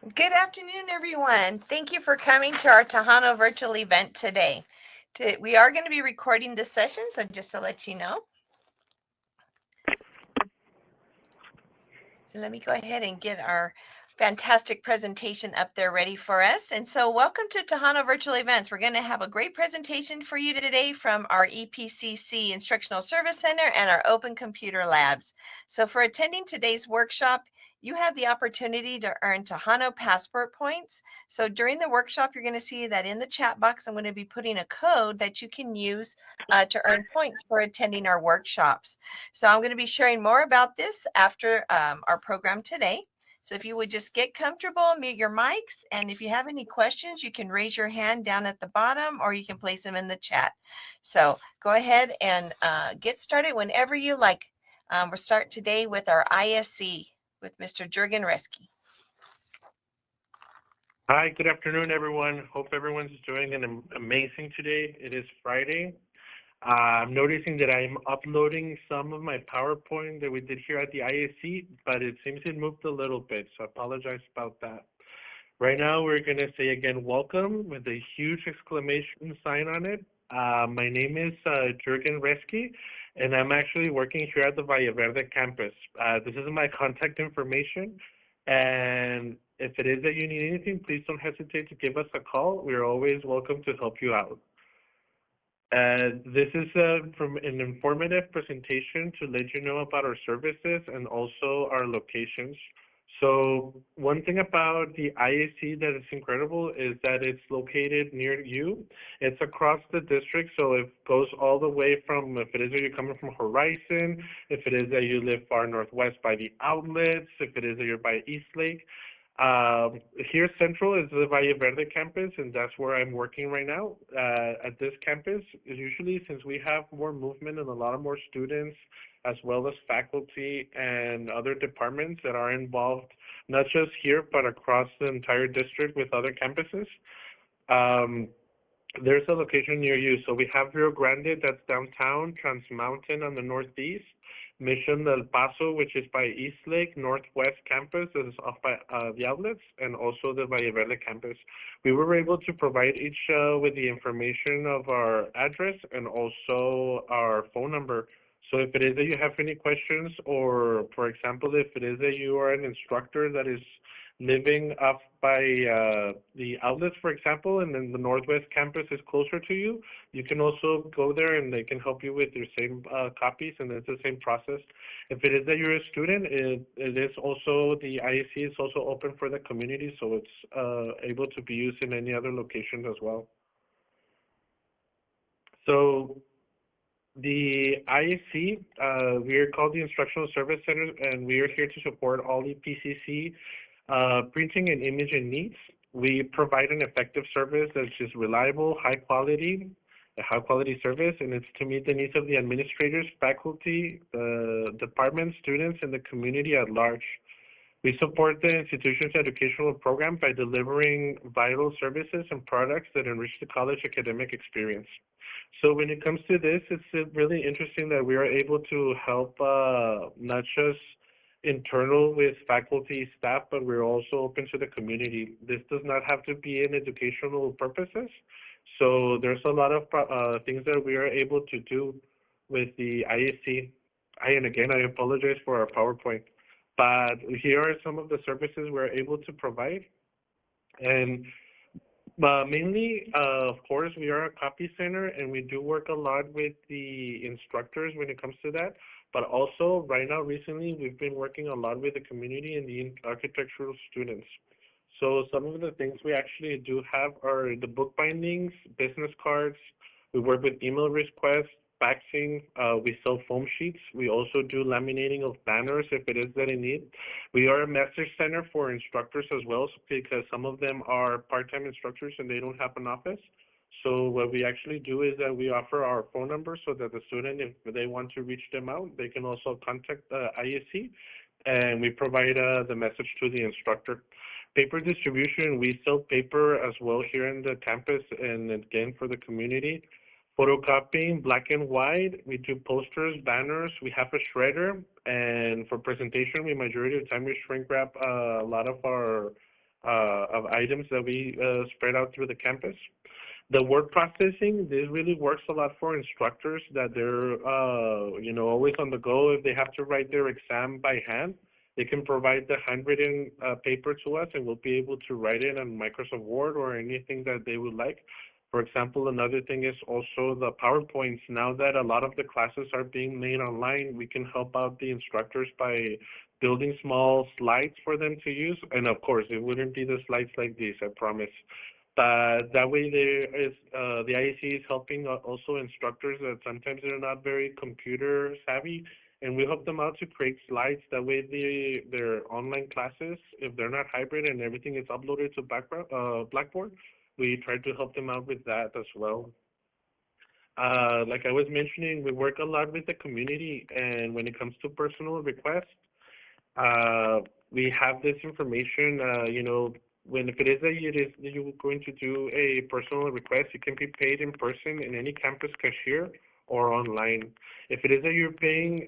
Good afternoon, everyone. Thank you for coming to our Tejano virtual event today. We are going to be recording this session, so just to let you know. So let me go ahead and get our fantastic presentation up there ready for us. And so welcome to Tejano Virtual Events. We're going to have a great presentation for you today from our EPCC Instructional Service Center and our Open Computer Labs. So for attending today's workshop, you have the opportunity to earn Tejano passport points. So during the workshop, you're going to see that in the chat box, I'm going to be putting a code that you can use to earn points for attending our workshops. So I'm going to be sharing more about this after our program today. So if you would just get comfortable, mute your mics, and if you have any questions, you can raise your hand down at the bottom or you can place them in the chat. So go ahead and get started whenever you like. We'll start today with our ISC with Mr. Jurgen Reski. Hi, good afternoon, everyone. Hope everyone's doing amazing today. It is Friday. I'm noticing that I'm uploading some of my PowerPoint that we did here at the ISC, but it seems it moved a little bit, so I apologize about that. Right now, we're going to say again, welcome, with a huge exclamation sign on it. My name is Jurgen Reski, and I'm actually working here at the Valle Verde campus. This is my contact information, and if it is that you need anything, please don't hesitate to give us a call. We're always welcome to help you out. This is from an informative presentation to let you know about our services and also our locations. So one thing about the ISC that is incredible is that it's located near you. It's across the district, so it goes all the way from, if it is that you're coming from Horizon, if it is that you live far northwest by the outlets, if it is that you're by Eastlake. Here central is the Valle Verde campus, and that's where I'm working right now. At this campus, usually since we have more movement and a lot of more students, as well as faculty and other departments that are involved, not just here, but across the entire district with other campuses. There's a location near you. So we have Rio Grande, that's downtown, Trans Mountain on the northeast, Mission del Paso, which is by Eastlake, Northwest Campus, that is off by the outlets, and also the Valle Verde campus. We were able to provide each with the information of our address and also our phone number. So if it is that you have any questions, or for example, if it is that you are an instructor that is living up by the outlets, for example, and then the Northwest campus is closer to you, you can also go there and they can help you with your same copies, and it's the same process. If it is that you're a student, it is also, the ISC is also open for the community, so it's able to be used in any other locations as well. So the ISC, we are called the Instructional Service Center, and we are here to support all the PCC printing and imaging needs. We provide an effective service that's just reliable, a high quality service, and it's to meet the needs of the administrators, faculty, the department, students, and the community at large. We support the institution's educational program by delivering vital services and products that enrich the college academic experience. So when it comes to this, it's really interesting that we are able to help not just internal with faculty, staff, but we're also open to the community. This does not have to be in educational purposes. So there's a lot of things that we are able to do with the ISC. And again, I apologize for our PowerPoint, but here are some of the services we're able to provide. And mainly, of course, we are a copy center, and we do work a lot with the instructors when it comes to that. But also, right now, recently, we've been working a lot with the community and the architectural students. So some of the things we actually do have are the book bindings, business cards. We work with email requests, faxing. We sell foam sheets. We also do laminating of banners if it is that in need. We are a message center for instructors as well, because some of them are part-time instructors and they don't have an office. So what we actually do is that we offer our phone number so that the student, if they want to reach them out, they can also contact the ISC, and we provide the message to the instructor. Paper distribution, we sell paper as well here in the campus and again for the community. Photocopying, black and white, we do posters, banners, we have a shredder, and for presentation, we majority of the time we shrink wrap a lot of our of items that we spread out through the campus. The word processing, this really works a lot for instructors that they're, always on the go. If they have to write their exam by hand, they can provide the handwritten paper to us, and we'll be able to write it on Microsoft Word or anything that they would like. For example, another thing is also the PowerPoints. Now that a lot of the classes are being made online, we can help out the instructors by building small slides for them to use. And of course, it wouldn't be the slides like this, I promise. But that way, there is the IEC is helping also instructors that sometimes they're not very computer savvy, and we help them out to create slides. That way, their online classes, if they're not hybrid and everything is uploaded to Blackboard, we try to help them out with that as well. Like I was mentioning, we work a lot with the community, and when it comes to personal requests, we have this information, when if it is that you're going to do a personal request, it can be paid in person in any campus cashier or online. If it is that you're paying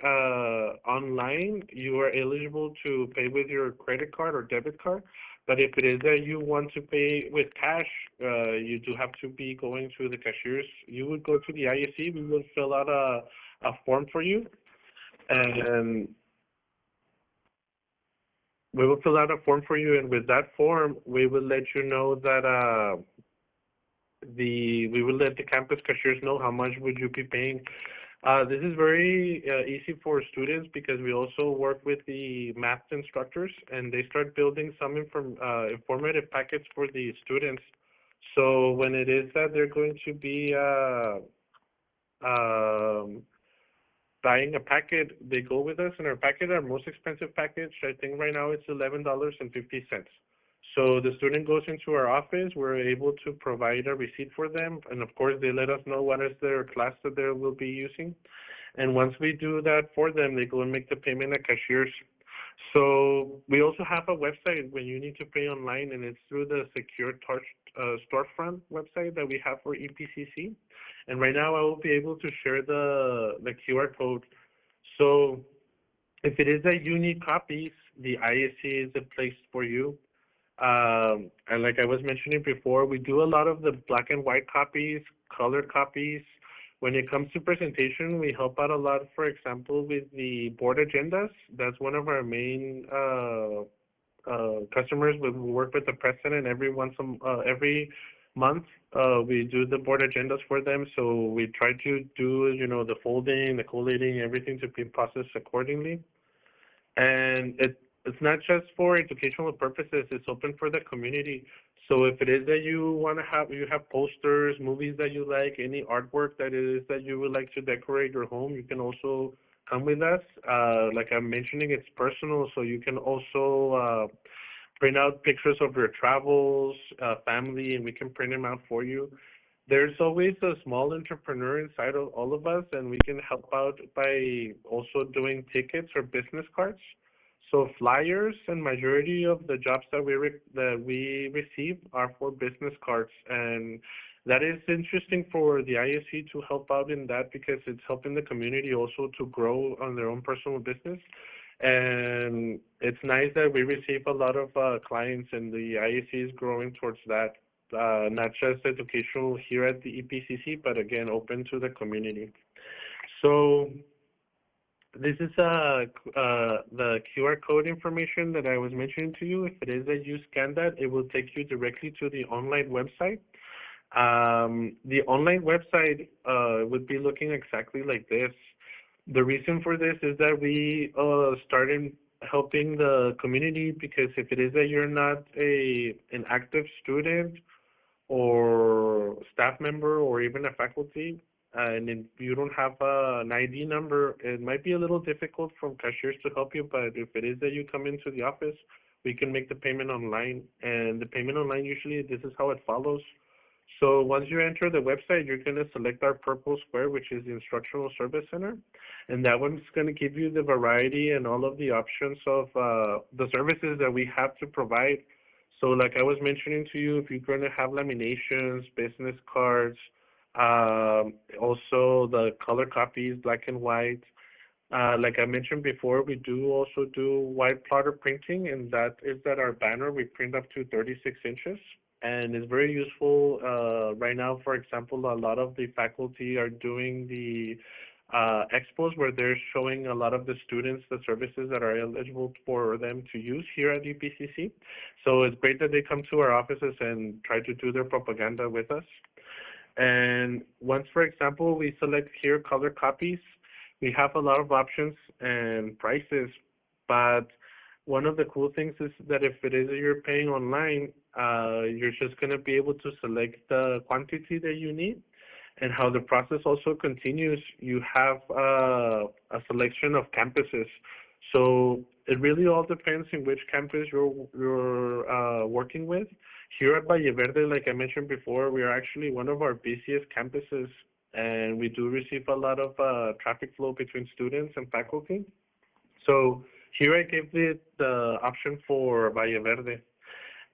online, you are eligible to pay with your credit card or debit card. But if it is that you want to pay with cash, you do have to be going to the cashiers. You would go to the ISC, we will fill out a form for you, and we will fill out a form for you, and with that form, we will let you know that we will let the campus cashiers know how much would you be paying. This is very easy for students because we also work with the math instructors, and they start building some informative packets for the students. So when it is that they're going to be buying a packet, they go with us, and our packet, our most expensive package, I think right now it's $11.50. So the student goes into our office, we're able to provide a receipt for them, and of course they let us know what is their class that they will be using. And once we do that for them, they go and make the payment at cashiers. So we also have a website when you need to pay online, and it's through the Secure Touch storefront website that we have for EPCC. And right now I will be able to share the QR code. So if it is that you need copies, the ISC is the place for you. And like I was mentioning before, we do a lot of the black and white copies, colored copies. When it comes to presentation, we help out a lot, for example, with the board agendas. That's one of our main customers. We work with the president every month. We do the board agendas for them. So we try to do, the folding, the collating, everything to be processed accordingly. And it's not just for educational purposes, it's open for the community. So if it is that you have posters, movies that you like, any artwork that it is that you would like to decorate your home, you can also come with us. Like I'm mentioning, it's personal, so you can also print out pictures of your travels, family, and we can print them out for you. There's always a small entrepreneur inside of all of us, and we can help out by also doing tickets or business cards. So flyers, and majority of the jobs that we receive are for business cards, and that is interesting for the ISC to help out in that because it's helping the community also to grow on their own personal business. And it's nice that we receive a lot of clients, and the ISC is growing towards that. Not just educational here at the EPCC, but again, open to the community. So this is the QR code information that I was mentioning to you. If it is that you scan that, it will take you directly to the online website. The online website would be looking exactly like this. The reason for this is that we started helping the community because if it is that you're not an active student or staff member or even a faculty, and if you don't have an ID number, it might be a little difficult from cashiers to help you, but if it is that you come into the office, we can make the payment online. And the payment online, usually this is how it follows. So once you enter the website, you're going to select our purple square, which is the Instructional Service Center. And that one's going to give you the variety and all of the options of the services that we have to provide. So like I was mentioning to you, if you're going to have laminations, business cards, also the color copies, black and white, Like I mentioned before, we do also do wide plotter printing, and that is that our banner we print up to 36 inches, and it's very useful. Right now, for example, a lot of the faculty are doing the expos where they're showing a lot of the students the services that are eligible for them to use here at UPCC. So it's great that they come to our offices and try to do their propaganda with us. And once, for example, we select here color copies, we have a lot of options and prices. But one of the cool things is that if it is that you're paying online, you're just going to be able to select the quantity that you need. And how the process also continues, you have a selection of campuses. So it really all depends in which campus you're working with. Here at Valle Verde, like I mentioned before, we are actually one of our busiest campuses, and we do receive a lot of traffic flow between students and faculty. So here I gave the option for Valle Verde.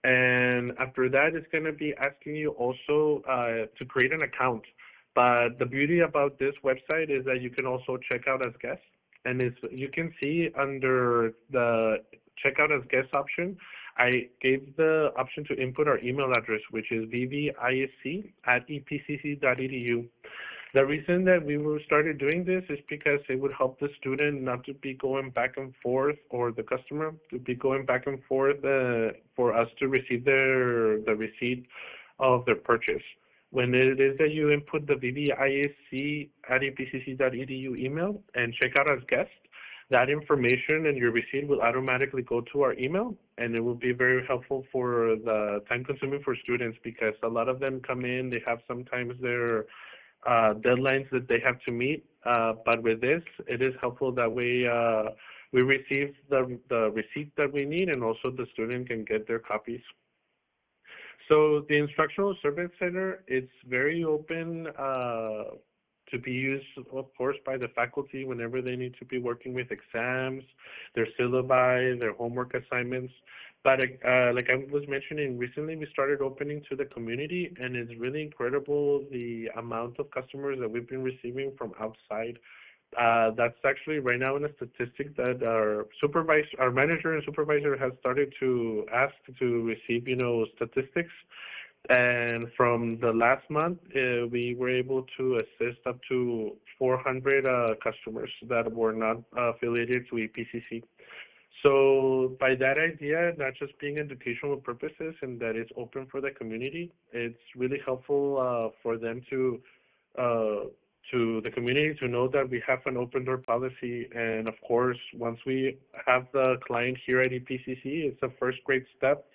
And after that, it's going to be asking you also to create an account. But the beauty about this website is that you can also check out as guest. And you can see under the checkout as guest option, I gave the option to input our email address, which is vvisc@epcc.edu. The reason that we started doing this is because it would help the student not to be going back and forth, or the customer to be going back and forth for us to receive the receipt of their purchase. When it is that you input the vvisc@epcc.edu email and check out as guest, that information and your receipt will automatically go to our email, and it will be very helpful for the time consuming for students, because a lot of them come in, they have sometimes their deadlines that they have to meet. But with this, it is helpful that we receive the receipt that we need, and also the student can get their copies. So the Instructional Service Center, it's very open to be used, of course, by the faculty whenever they need to be working with exams, their syllabi, their homework assignments. But like I was mentioning, recently we started opening to the community, and it's really incredible the amount of customers that we've been receiving from outside. That's actually right now in a statistic that our manager and supervisor has started to ask to receive, statistics. And from the last month, we were able to assist up to 400 customers that were not affiliated to EPCC. So by that idea, not just being educational purposes and that it's open for the community, it's really helpful for them to the community to know that we have an open door policy. And of course, once we have the client here at EPCC, it's a first great step,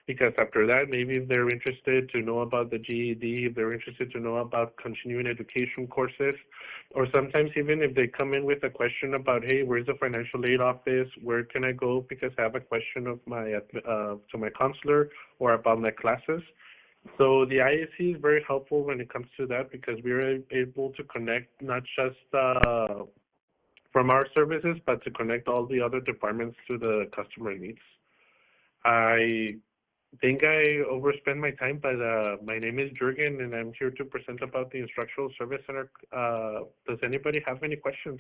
because after that, maybe if they're interested to know about the GED, if they're interested to know about continuing education courses, or sometimes even if they come in with a question about, hey, where's the financial aid office? Where can I go because I have a question of to my counselor or about my classes? So the ISC is very helpful when it comes to that, because we're able to connect not just from our services, but to connect all the other departments to the customer needs. I think I overspent my time, but my name is Jürgen, and I'm here to present about the Instructional Service Center. Does anybody have any questions?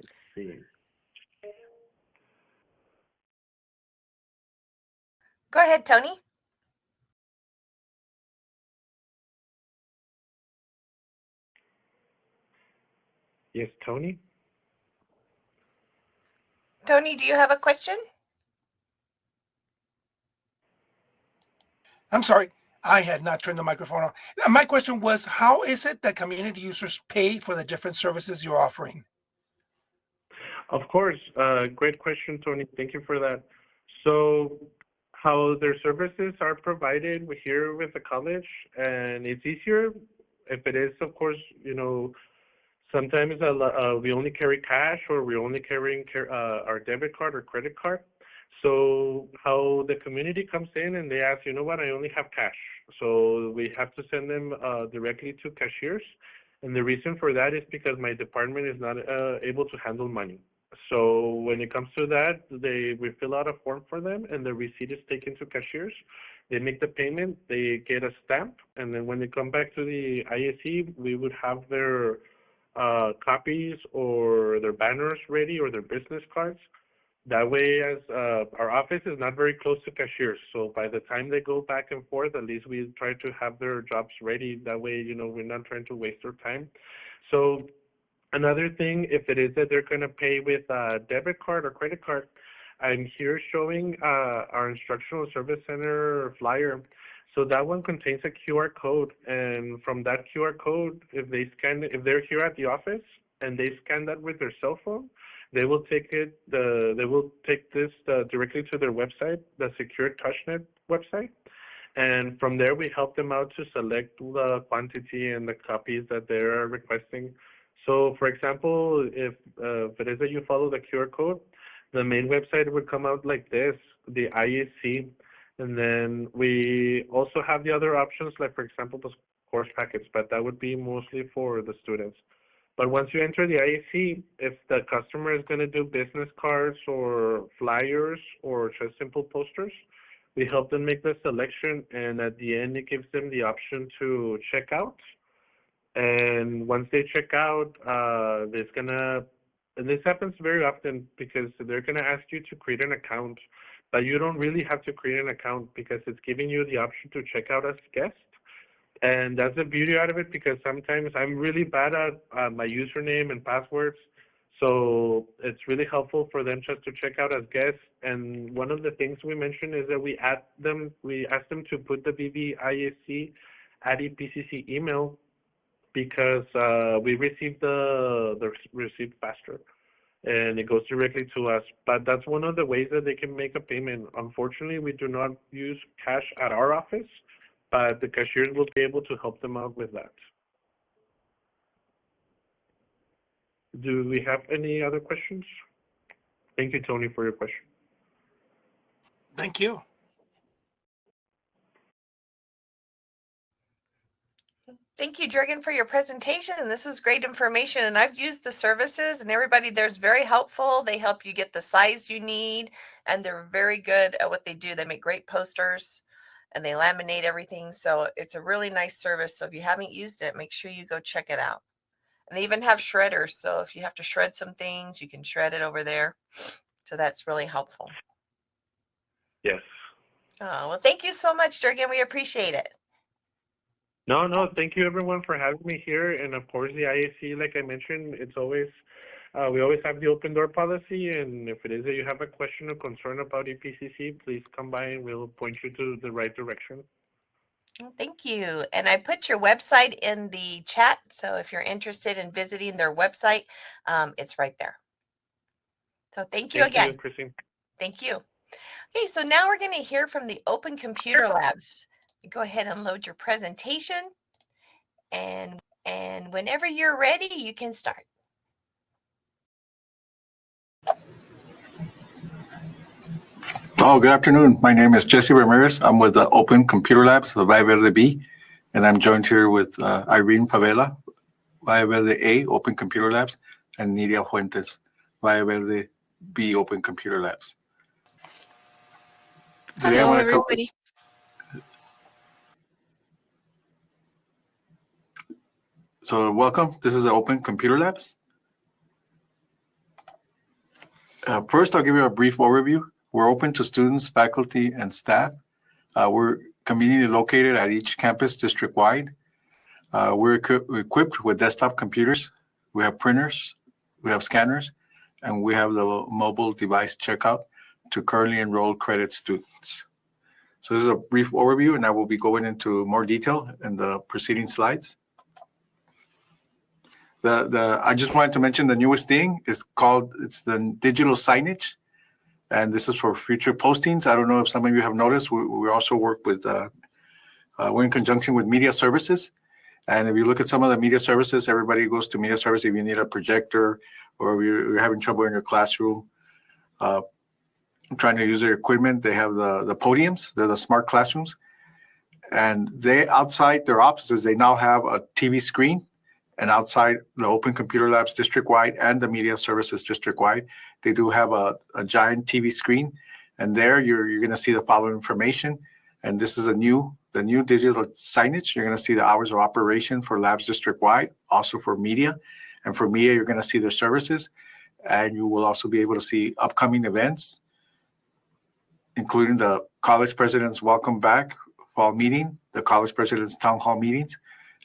Let's see. Go ahead, Tony. Yes, Tony? Tony, do you have a question? I'm sorry, I had not turned the microphone on. My question was, how is it that community users pay for the different services you're offering? Of course. Great question, Tony. Thank you for that. So how their services are provided here with the college, and it's easier if it is, of course, sometimes we only carry cash, or we're only carrying our debit card or credit card. So how the community comes in and they ask, you know what, I only have cash. So we have to send them directly to cashiers. And the reason for that is because my department is not able to handle money. So when it comes to that, we fill out a form for them, and the receipt is taken to cashiers. They make the payment, they get a stamp, and then when they come back to the ISC, we would have their copies or their banners ready or their business cards. That way, as our office is not very close to cashiers, so by the time they go back and forth, at least we try to have their jobs ready. That way, we're not trying to waste their time. So another thing, if it is that they're going to pay with a debit card or credit card, I'm here showing our instructional service center flyer. So that one contains a QR code, and from that QR code, if they're here at the office and they scan that with their cell phone, they will take this directly to their website, the Secure TouchNet website, and from there we help them out to select the quantity and the copies that they're requesting. So, for example, if it is that you follow the QR code, the main website would come out like this, the ISC, and then we also have the other options, like, for example, the course packets, but that would be mostly for the students. But once you enter the ISC, if the customer is going to do business cards or flyers or just simple posters, we help them make the selection, and at the end, it gives them the option to check out. And once they check out, and this happens very often because they're going to ask you to create an account, but you don't really have to create an account because it's giving you the option to check out as guest. And that's the beauty out of it, because sometimes I'm really bad at my username and passwords. So it's really helpful for them just to check out as guests. And one of the things we mentioned is that we ask them to put the BBISC at EPCC email, because we receive the receipt faster and it goes directly to us. But that's one of the ways that they can make a payment. Unfortunately, we do not use cash at our office, but the cashiers will be able to help them out with that. Do we have any other questions? Thank you, Tony, for your question. Thank you. Thank you, Jurgen, for your presentation. This was great information, and I've used the services, and everybody there's very helpful. They help you get the size you need, and they're very good at what they do. They make great posters, and they laminate everything, so it's a really nice service. So if you haven't used it, make sure you go check it out. And they even have shredders, so if you have to shred some things, you can shred it over there. So that's really helpful. Yes. Oh, well, thank you so much, Jurgen. We appreciate it. No, thank you everyone for having me here. And of course, the ISC, like I mentioned, it's always, we always have the open door policy. And if it is that you have a question or concern about EPCC, please come by and we'll point you to the right direction. Well, thank you. And I put your website in the chat. So if you're interested in visiting their website, it's right there. So thank you again. Thank you, Christine. Thank you. Okay, so now we're going to hear from the Open Computer Labs. Go ahead and load your presentation, and whenever you're ready, you can start. Oh, good afternoon. My name is Jesse Ramirez. I'm with the Open Computer Labs of Valle Verde B, and I'm joined here with Irene Pavela, Valle Verde A, Open Computer Labs, and Nidia Fuentes, Valle Verde B, Open Computer Labs. Hello, everybody. So welcome. This is the Open Computer Labs. First, I'll give you a brief overview. We're open to students, faculty, and staff. We're conveniently located at each campus district-wide. We're equipped with desktop computers. We have printers, we have scanners, and we have the mobile device checkout to currently enrolled credit students. So this is a brief overview, and I will be going into more detail in the preceding slides. I just wanted to mention the newest thing is it's the digital signage, and this is for future postings. I don't know if some of you have noticed, we also work with, we're in conjunction with media services. And if you look at some of the media services, everybody goes to media service if you need a projector or you're having trouble in your classroom trying to use their equipment. They have the podiums, they're the smart classrooms. And they, outside their offices, they now have a TV screen. And outside the Open Computer Labs district-wide and the media services district-wide, they do have a giant TV screen. And there you're going to see the following information. And this is the new digital signage. You're going to see the hours of operation for labs district-wide, also for media. And for media, you're going to see their services. And you will also be able to see upcoming events, including the College President's Welcome Back Fall Meeting, the College President's Town Hall meetings,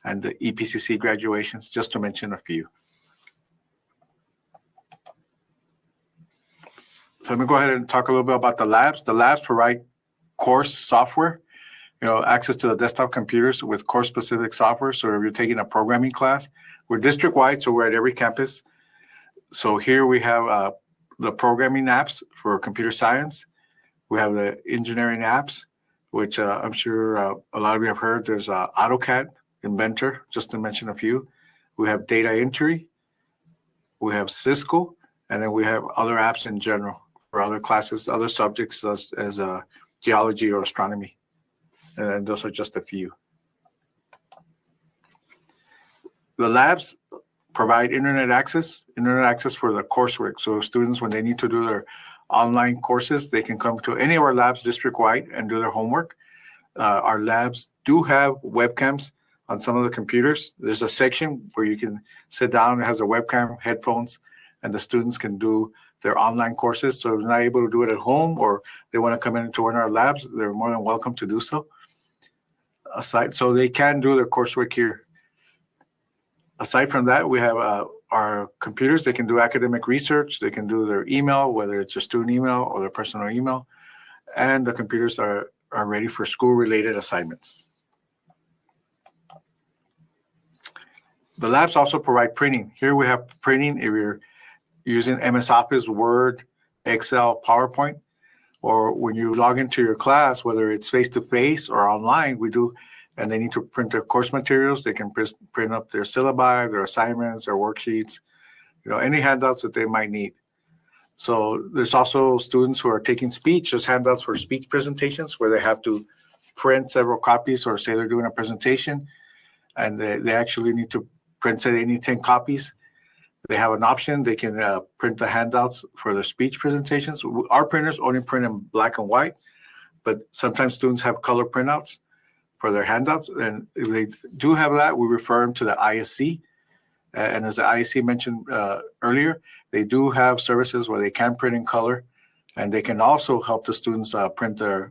and the EPCC graduations, just to mention a few. So let me go ahead and talk a little bit about the labs. The labs provide course software, access to the desktop computers with course-specific software. So if you're taking a programming class, we're district-wide, so we're at every campus. So here we have the programming apps for computer science. We have the engineering apps, which I'm sure a lot of you have heard. There's AutoCAD, Inventor, just to mention a few. We have data entry. We have Cisco, and then we have other apps in general for other classes, other subjects as geology or astronomy. And those are just a few. The labs provide internet access for the coursework. So students, when they need to do their online courses, they can come to any of our labs district-wide and do their homework. Our labs do have webcams on some of the computers. There's a section where you can sit down, it has a webcam, headphones, and the students can do their online courses. So if they're not able to do it at home or they want to come in to one of our labs, they're more than welcome to do so. So they can do their coursework here. Aside from that, we have our computers. They can do academic research. They can do their email, whether it's a student email or their personal email. And the computers are ready for school-related assignments. The labs also provide printing. Here we have printing if you're using MS Office, Word, Excel, PowerPoint, or when you log into your class, whether it's face-to-face or online, and they need to print their course materials. They can print up their syllabi, their assignments, their worksheets, any handouts that they might need. So there's also students who are taking speech, just handouts for speech presentations where they have to print several copies, or say they're doing a presentation and they actually need to print, say they need 10 copies. They have an option. They can print the handouts for their speech presentations. Our printers only print in black and white, but sometimes students have color printouts for their handouts, and if they do have that, we refer them to the ISC. And as the ISC mentioned earlier, they do have services where they can print in color, and they can also help the students print their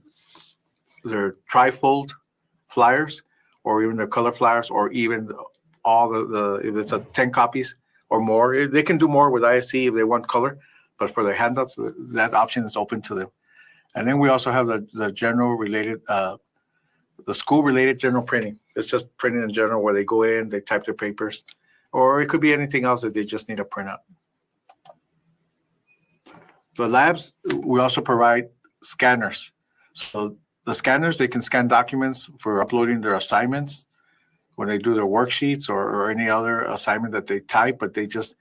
trifold flyers, or even their color flyers, or even all the if it's 10 copies or more. They can do more with ISC if they want color, but for their handouts, that option is open to them. And then we also have the general related the school-related general printing. It's just printing in general where they go in, they type their papers, or it could be anything else that they just need to print out. The labs, we also provide scanners. So the scanners, they can scan documents for uploading their assignments when they do their worksheets or any other assignment that they type, but they just,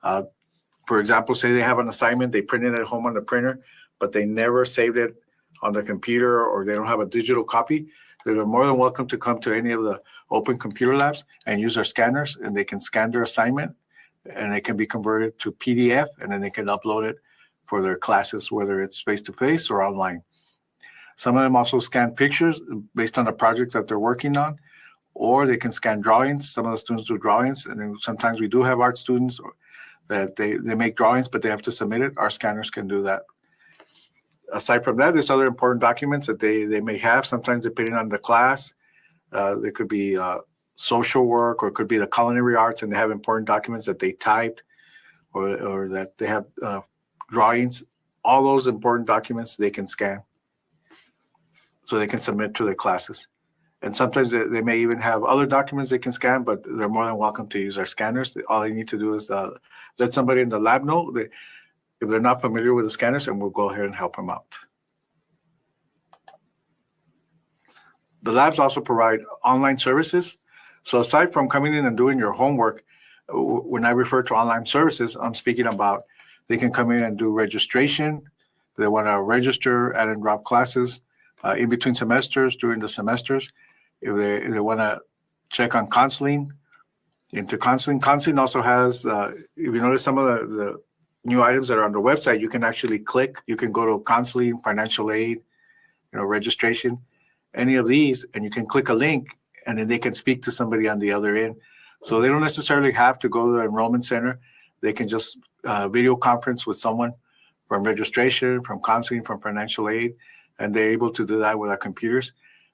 for example, say they have an assignment, they print it at home on the printer, but they never saved it on the computer, or they don't have a digital copy. They're more than welcome to come to any of the open computer labs and use our scanners, and they can scan their assignment and it can be converted to PDF, and then they can upload it for their classes, whether it's face-to-face or online. Some of them also scan pictures based on the projects that they're working on, or they can scan drawings. Some of the students do drawings, and then sometimes we do have art students that they make drawings, but they have to submit it. Our scanners can do that. Aside from that, there's other important documents that they may have, sometimes depending on the class. There could be social work, or it could be the culinary arts, and they have important documents that they typed, or that they have drawings. All those important documents they can scan, so they can submit to their classes. And sometimes they may even have other documents they can scan, but they're more than welcome to use our scanners. All they need to do is let somebody in the lab know if they're not familiar with the scanners, and we'll go ahead and help them out. The labs also provide online services. So aside from coming in and doing your homework, when I refer to online services, I'm speaking about they can come in and do registration. They want to register, add and drop classes in between semesters, during the semesters. If they want to check on counseling, into counseling. Counseling also has, if you notice some of the new items that are on the website, you can actually click. You can go to counseling, financial aid, registration, any of these, and you can click a link, and then they can speak to somebody on the other end. So they don't necessarily have to go to the enrollment center. They can just video conference with someone from registration, from counseling, from financial aid, and they're able to do that with our computers.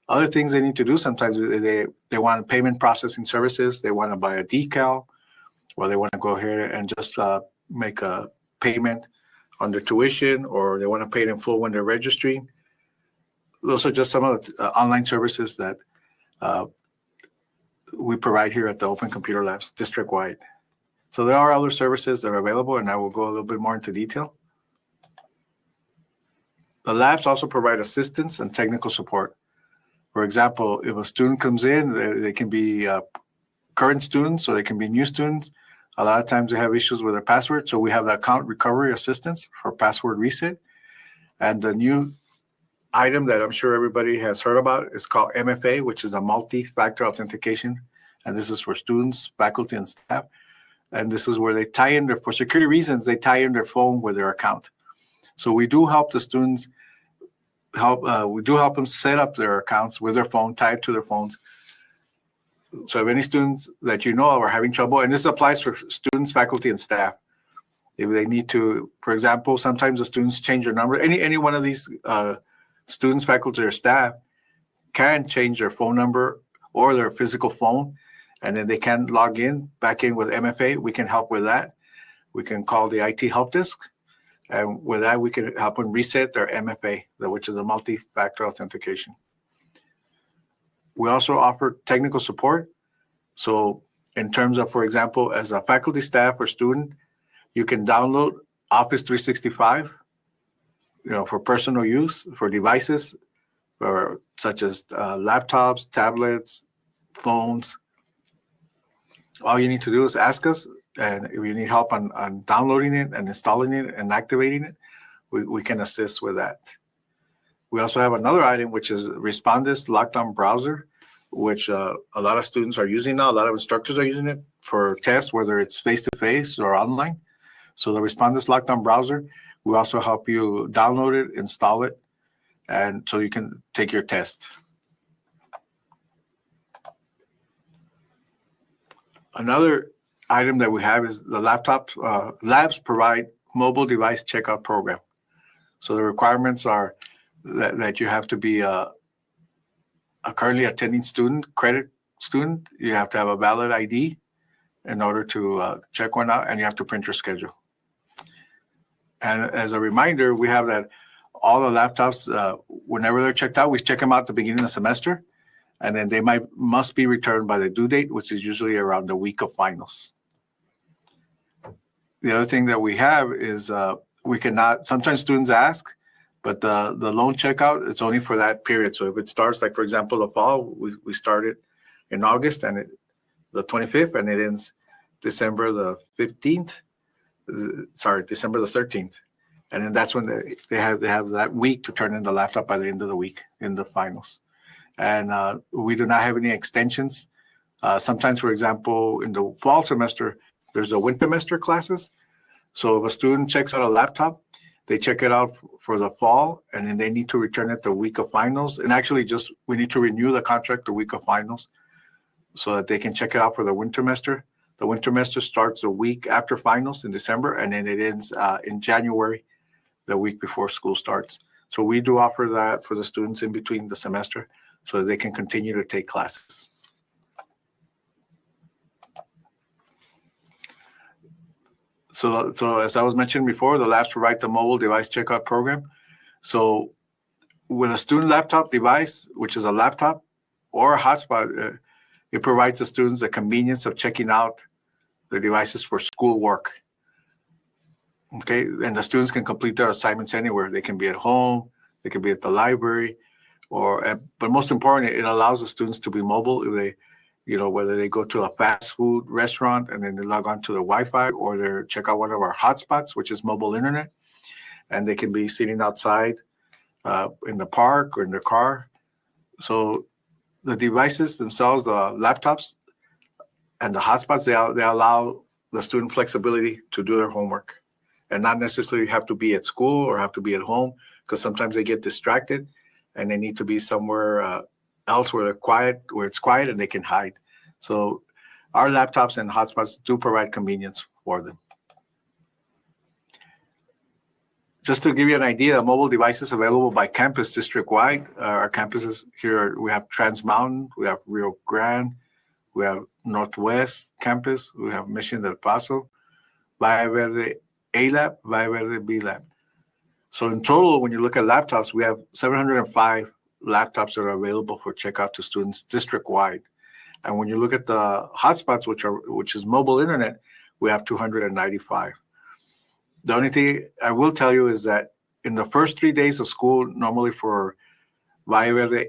Other things they need to do sometimes, they want payment processing services, they want to buy a decal, or they want to go ahead and just make a payment on their tuition, or they want to pay it in full when they're registering. Those are just some of the online services that we provide here at the Open Computer Labs district-wide. So there are other services that are available, and I will go a little bit more into detail. The labs also provide assistance and technical support. For example, if a student comes in, they can be current students or they can be new students. A lot of times they have issues with their password, so we have the account recovery assistance for password reset. And the new item that I'm sure everybody has heard about is called MFA, which is a multi-factor authentication. And this is for students, faculty, and staff. And this is where they tie in for security reasons, they tie in their phone with their account. So we do help the students we do help them set up their accounts with their phone, tied to their phones. So if any students that you know of are having trouble, and this applies for students, faculty, and staff, if they need to, for example, sometimes the students change their number. Any one of these students, faculty, or staff can change their phone number or their physical phone, and then they can log in back in with MFA. We can help with that. We can call the IT help desk. And with that, we can help them reset their MFA, which is a multi-factor authentication. We also offer technical support. So in terms of, for example, as a faculty, staff, or student, you can download Office 365, for personal use, for devices, such as laptops, tablets, phones. All you need to do is ask us. And if you need help on downloading it and installing it and activating it, we can assist with that. We also have another item, which is Respondus Lockdown Browser, which a lot of students are using now. A lot of instructors are using it for tests, whether it's face-to-face or online. So the Respondus Lockdown Browser, we also help you download it, install it, and so you can take your test. Another item that we have is the labs provide mobile device checkout program. So the requirements are that you have to be a currently attending student, credit student. You have to have a valid ID in order to check one out, and you have to print your schedule. And as a reminder, we have that all the laptops, whenever they're checked out, we check them out at the beginning of the semester, and then they must be returned by the due date, which is usually around the week of finals. The other thing that we have is we cannot, sometimes students ask, but the loan checkout, it's only for that period. So if it starts, like for example, the fall, we started in August and the 25th, and it ends December the 15th, December the 13th. And then that's when they have that week to turn in the laptop by the end of the week in the finals. And we do not have any extensions. Sometimes, for example, in the fall semester, there's a winter semester classes. So if a student checks out a laptop, they check it out for the fall, and then they need to return it the week of finals. And actually, we need to renew the contract the week of finals so that they can check it out for the winter semester. The winter semester starts a week after finals in December, and then it ends in January, the week before school starts. So we do offer that for the students in between the semester so that they can continue to take classes. So as I was mentioning before, the labs provide the mobile device checkout program. So with a student laptop device, which is a laptop or a hotspot, it provides the students the convenience of checking out their devices for schoolwork. Okay, and the students can complete their assignments anywhere. They can be at home, they can be at the library, but most importantly, it allows the students to be mobile if they, whether they go to a fast food restaurant and then they log on to the Wi-Fi, or they check out one of our hotspots, which is mobile internet, and they can be sitting outside in the park or in their car. So the devices themselves, the laptops and the hotspots, they allow the student flexibility to do their homework and not necessarily have to be at school or have to be at home, because sometimes they get distracted and they need to be somewhere else where they're quiet, where it's quiet and they can hide. So our laptops and hotspots do provide convenience for them. Just to give you an idea, mobile devices available by campus district-wide. Our campuses here, we have Trans Mountain, we have Rio Grande, we have Northwest Campus, we have Mission del Paso, Valle Verde A Lab, Valle Verde B Lab. So in total, when you look at laptops, we have 705 laptops that are available for checkout to students district-wide. And when you look at the hotspots, which is mobile internet, we have 295. The only thing I will tell you is that in the first 3 days of school, normally for Valle Verde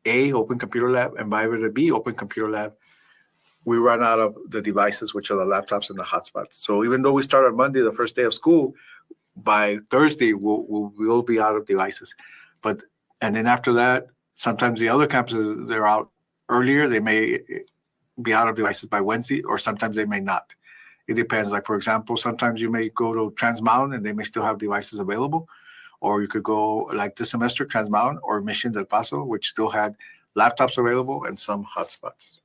A, Open Computer Lab, and Valle Verde B, Open Computer Lab, we run out of the devices, which are the laptops and the hotspots. So even though we start on Monday, the first day of school, by Thursday, we'll be out of devices. And then after that, sometimes the other campuses, they're out earlier. They may be out of devices by Wednesday, or sometimes they may not. It depends. Like, for example, sometimes you may go to Trans Mountain and they may still have devices available. Or you could go like this semester, Trans Mountain or Mission del Paso, which still had laptops available and some hotspots.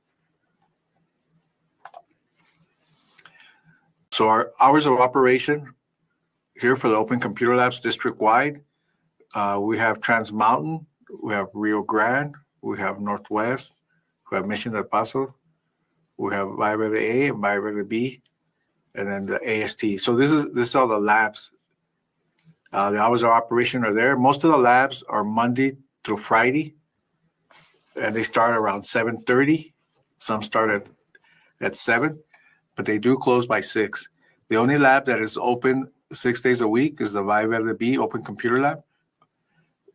So our hours of operation here for the Open Computer Labs district-wide, we have Trans Mountain, we have Rio Grande, we have Northwest, we have Mission del Paso, we have Valle Verde A and Valle Verde B, and then the AST. So this is all the labs. The hours of operation are there. Most of the labs are Monday through Friday, and they start around 7:30. Some start at 7, but they do close by 6. The only lab that is open 6 days a week is the Valle Verde B Open Computer Lab.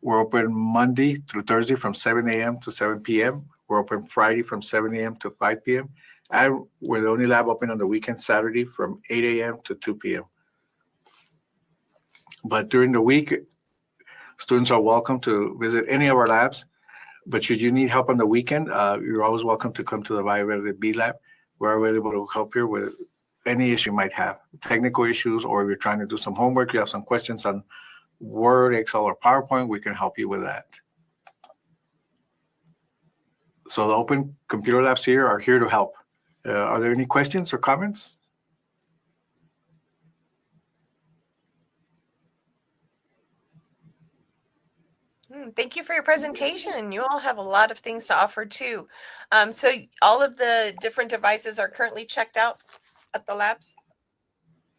We're open Monday through Thursday from 7 a.m. to 7 p.m. We're open Friday from 7 a.m. to 5 p.m. And we're the only lab open on the weekend, Saturday from 8 a.m. to 2 p.m. But during the week, students are welcome to visit any of our labs. But should you need help on the weekend, you're always welcome to come to the Valle Verde B Lab. We're available to help you with any issue you might have, technical issues, or if you're trying to do some homework, you have some questions on Word, Excel, or PowerPoint, we can help you with that. So the Open Computer Labs here are here to help. Are there any questions or comments? Thank you for your presentation. You all have a lot of things to offer too. So all of the different devices are currently checked out at the labs?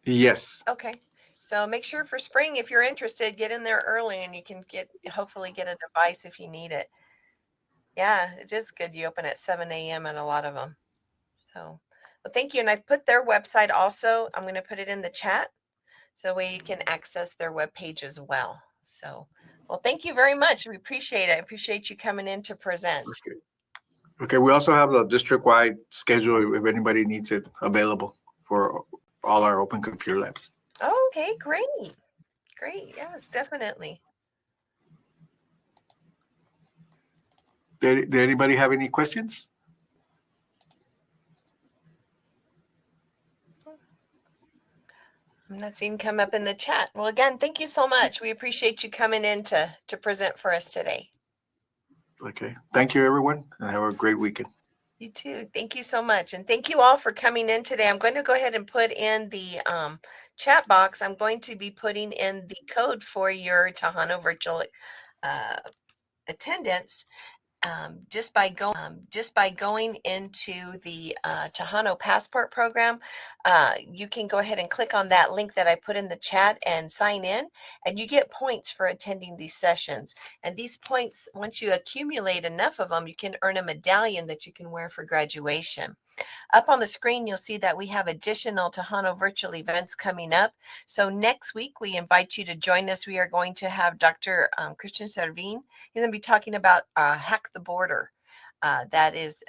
Yes. Okay. So make sure for spring, if you're interested, get in there early and you can hopefully get a device if you need it. Yeah, it is good. You open at 7 a.m. at a lot of them. So, well, thank you. And I've put their website also. I'm going to put it in the chat so that way you can access their webpage as well. So, well, thank you very much. We appreciate it. I appreciate you coming in to present. Okay, we also have the district-wide schedule if anybody needs it available for all our Open Computer Labs. Okay, great. Great. Yes, definitely. Did anybody have any questions? I'm not seeing come up in the chat. Well, again, thank you so much. We appreciate you coming in to present for us today. Okay. Thank you, everyone, and have a great weekend. You too. Thank you so much. And thank you all for coming in today. I'm going to go ahead and put in the chat box. I'm going to be putting in the code for your Tejano virtual attendance. Just by going into the Tejano Passport program, you can go ahead and click on that link that I put in the chat and sign in, and you get points for attending these sessions. And these points, once you accumulate enough of them, you can earn a medallion that you can wear for graduation. Up on the screen, you'll see that we have additional Tejano virtual events coming up. So next week, we invite you to join us. We are going to have Dr. Christian Servin. He's going to be talking about Hack the Border. That is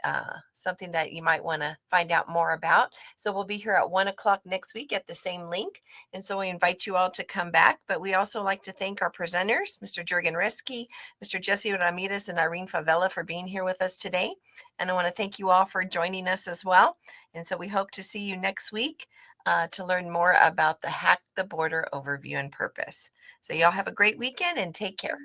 something that you might want to find out more about. So we'll be here at 1 o'clock next week at the same link. And so we invite you all to come back. But we also like to thank our presenters, Mr. Jurgen Reski, Mr. Jesse Ramirez, and Irene Favela for being here with us today. And I want to thank you all for joining us as well. And so we hope to see you next week to learn more about the Hack the Border overview and purpose. So y'all have a great weekend and take care.